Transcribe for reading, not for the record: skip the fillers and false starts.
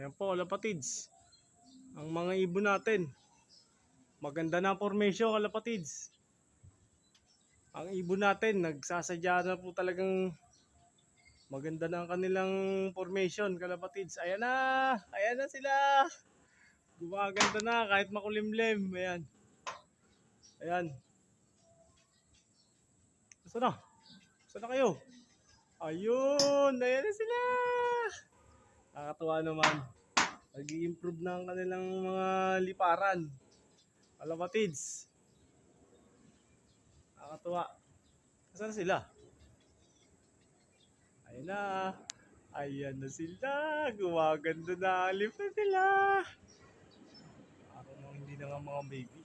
Ayan po, kalapatids. Ang mga ibon natin. Maganda na ang formation, kalapatids. Ang ibon natin, nagsasadya na po talagang maganda na ang kanilang formation, kalapatids. Ayan na! Ayan na sila! Gumaganda na kahit makulimlim. Ayan. Ayan. Saan na? Saan na kayo? Ayun! Ayan na sila! Nakakatuwa naman. Nag-i-improve na ang kanilang mga liparan. Kalapatids. Nakakatuwa. Saan na sila? Ayan na. Ayan na sila. Gumaganda na ang lipa nila. Parang hindi na nga mga baby.